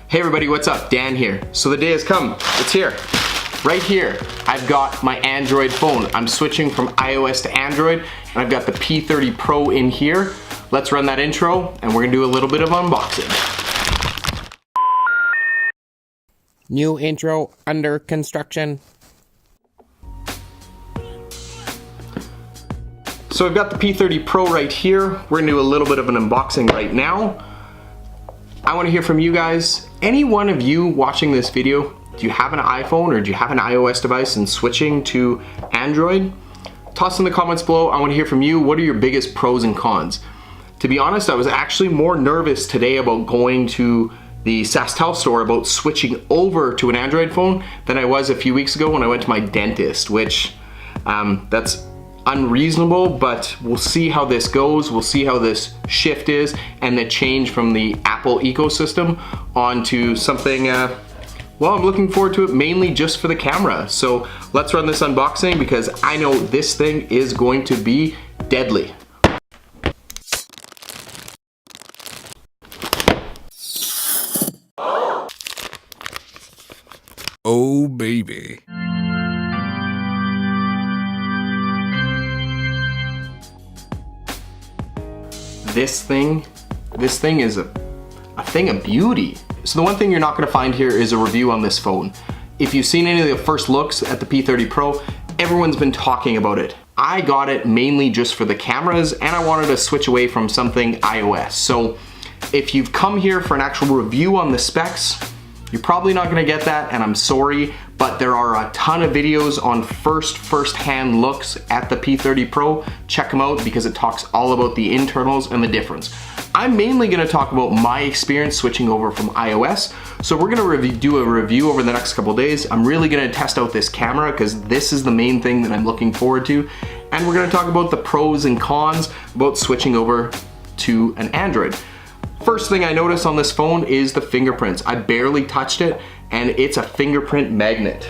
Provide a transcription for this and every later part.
Hey everybody, what's up? Dan here. So the day has come. It's here. Right here, I've got my Android phone. I'm switching from iOS to Android, and I've got the P30 Pro in here. Let's run that intro, and we're gonna do a little bit of unboxing. New intro under construction. So I've got the P30 Pro right here. We're gonna do a little bit of an unboxing right now. I wanna hear from you guys. Any one of you watching this video, do you have an iPhone or do you have an iOS device and switching to Android? Toss in the comments below. I wanna hear from you. What are your biggest pros and cons? To be honest, I was actually more nervous today about going to the Sastel store about switching over to an Android phone than I was a few weeks ago when I went to my dentist, which that's unreasonable, but we'll see how this goes. We'll see how this shift is and the change from the Apple ecosystem onto something, well, I'm looking forward to it mainly just for the camera. So let's run this unboxing because I know this thing is going to be deadly. Oh, baby. This thing is a thing of beauty. So the one thing you're not gonna find here is a review on this phone. If you've seen any of the first looks at the P30 Pro, everyone's been talking about it. I got it mainly just for the cameras and I wanted to switch away from something iOS. So if you've come here for an actual review on the specs, you're probably not gonna get that, and I'm sorry, but there are a ton of videos on first-hand looks at the P30 Pro. Check them out because it talks all about the internals and the difference. I'm mainly gonna talk about my experience switching over from iOS. So we're gonna do a review over the next couple days. I'm really gonna test out this camera because this is the main thing that I'm looking forward to. And we're gonna talk about the pros and cons about switching over to an Android. First thing I noticed on this phone is the fingerprints. I barely touched it and it's a fingerprint magnet.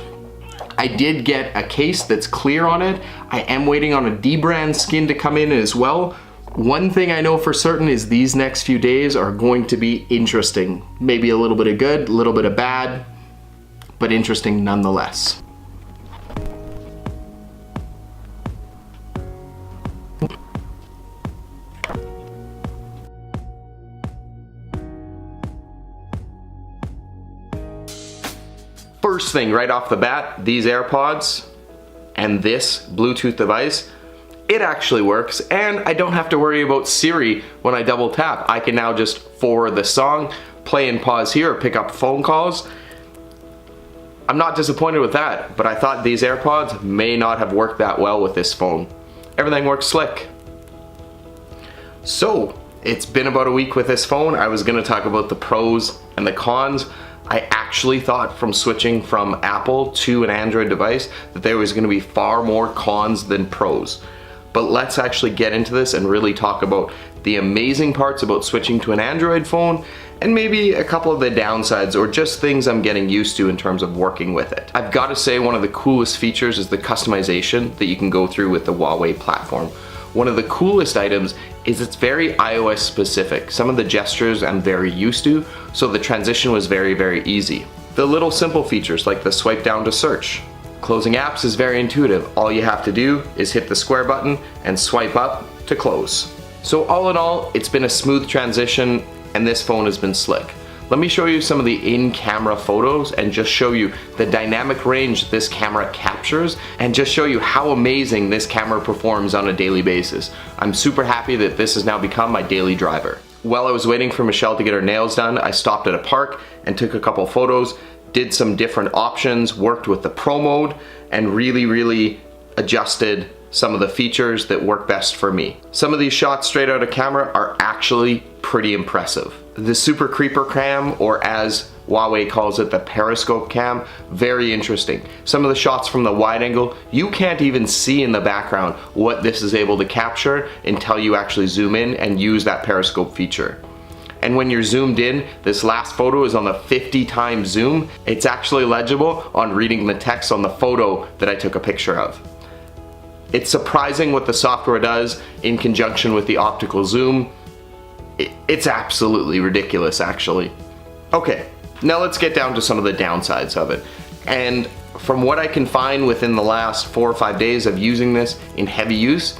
I did get a case that's clear on it. I am waiting on a D-brand skin to come in as well. One thing I know for certain is these next few days are going to be interesting. Maybe a little bit of good, a little bit of bad, but interesting nonetheless. First thing right off the bat, these AirPods and this Bluetooth device, it actually works, and I don't have to worry about Siri when I double tap. I can now just forward the song, play and pause here, or pick up phone calls. I'm not disappointed with that, but I thought these AirPods may not have worked that well with this phone. Everything works slick. So, it's been about a week with this phone. I was gonna talk about the pros and the cons. I actually thought from switching from Apple to an Android device that there was gonna be far more cons than pros. But let's actually get into this and really talk about the amazing parts about switching to an Android phone and maybe a couple of the downsides or just things I'm getting used to in terms of working with it. I've got to say one of the coolest features is the customization that you can go through with the Huawei platform. One of the coolest items is it's very iOS specific. Some of the gestures I'm very used to, so the transition was very, very easy. The little simple features like the swipe down to search. Closing apps is very intuitive. All you have to do is hit the square button and swipe up to close. So all in all, it's been a smooth transition and this phone has been slick. Let me show you some of the in-camera photos and just show you the dynamic range this camera captures and just show you how amazing this camera performs on a daily basis. I'm super happy that this has now become my daily driver. While I was waiting for Michelle to get her nails done, I stopped at a park and took a couple photos, did some different options, worked with the Pro mode, and really adjusted some of the features that work best for me. Some of these shots straight out of camera are actually pretty impressive. The Super Creeper Cam, or as Huawei calls it, the Periscope Cam, very interesting. Some of the shots from the wide angle, you can't even see in the background what this is able to capture until you actually zoom in and use that periscope feature. And when you're zoomed in, this last photo is on the 50 times zoom, it's actually legible on reading the text on the photo that I took a picture of. It's surprising what the software does in conjunction with the optical zoom. It's absolutely ridiculous, actually. Okay, Now let's get down to some of the downsides of it. And from what I can find within the last 4 or 5 days of using this in heavy use,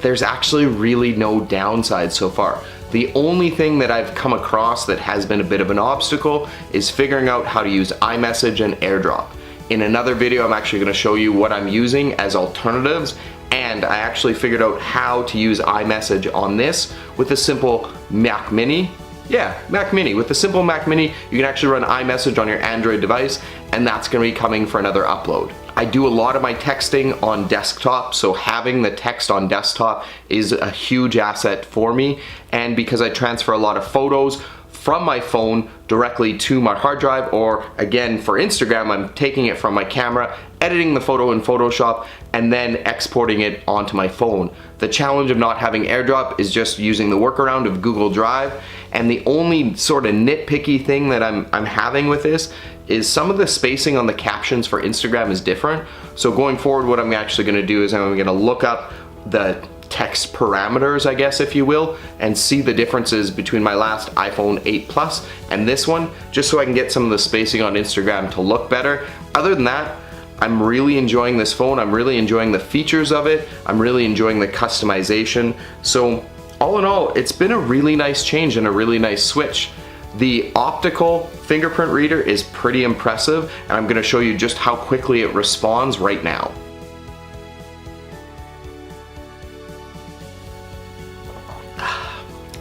there's actually really no downside so far. The only thing that I've come across that has been a bit of an obstacle is figuring out how to use iMessage and AirDrop. In another video, I'm actually going to show you what I'm using as alternatives, and I actually figured out how to use iMessage on this with a simple Mac Mini. Yeah, Mac Mini. With the simple Mac Mini, you can actually run iMessage on your Android device, and that's going to be coming for another upload. I do a lot of my texting on desktop, so having the text on desktop is a huge asset for me, and because I transfer a lot of photos from my phone directly to my hard drive, or again for Instagram, I'm taking it from my camera, editing the photo in Photoshop, and then exporting it onto my phone. The challenge of not having AirDrop is just using the workaround of Google Drive, and the only sort of nitpicky thing that I'm having with this is some of the spacing on the captions for Instagram is different. So going forward, what I'm actually gonna do is I'm gonna look up the text parameters, I guess, if you will, and see the differences between my last iPhone 8 Plus and this one, just so I can get some of the spacing on Instagram to look better. Other than that, I'm really enjoying this phone. I'm really enjoying the features of it. I'm really enjoying the customization. So all in all, it's been a really nice change and a really nice switch. The optical fingerprint reader is pretty impressive, and I'm gonna show you just how quickly it responds right now.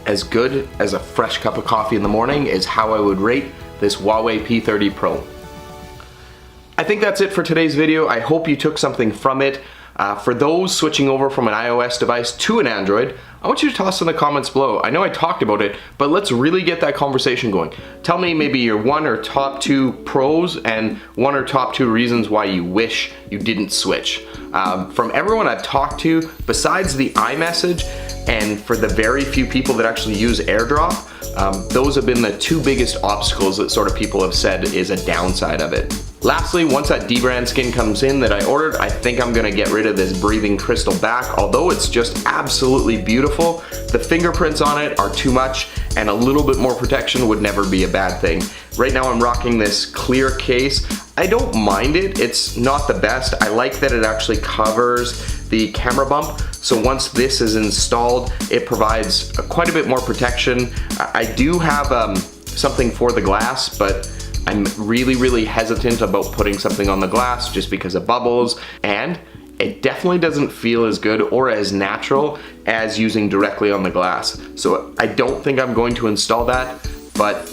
As good as a fresh cup of coffee in the morning is how I would rate this Huawei P30 Pro. I think that's it for today's video. I hope you took something from it. For those switching over from an iOS device to an Android, I want you to toss in the comments below. I know I talked about it, but let's really get that conversation going. Tell me maybe your 1 or top 2 pros and 1 or top 2 reasons why you wish you didn't switch. From everyone I've talked to, besides the iMessage, and for the very few people that actually use AirDrop, those have been the 2 biggest obstacles that sort of people have said is a downside of it. Lastly, once that dbrand skin comes in that I ordered, I think I'm gonna get rid of this breathing crystal back. Although it's just absolutely beautiful, the fingerprints on it are too much, and a little bit more protection would never be a bad thing. Right now I'm rocking this clear case. I don't mind it, it's not the best. I like that it actually covers the camera bump, so once this is installed, it provides quite a bit more protection. I do have something for the glass, but I'm really hesitant about putting something on the glass just because of bubbles, and it definitely doesn't feel as good or as natural as using directly on the glass. So I don't think I'm going to install that, but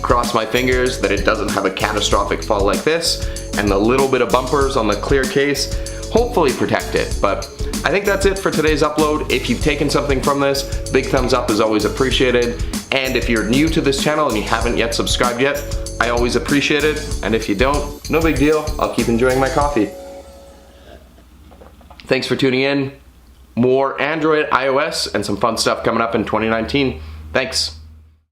cross my fingers that it doesn't have a catastrophic fall like this, and the little bit of bumpers on the clear case hopefully protect it. But I think that's it for today's upload. If you've taken something from this, big thumbs up is always appreciated. And if you're new to this channel and you haven't yet subscribed yet, I always appreciate it. And if you don't, no big deal. I'll keep enjoying my coffee. Thanks for tuning in. More Android, iOS, and some fun stuff coming up in 2019. Thanks.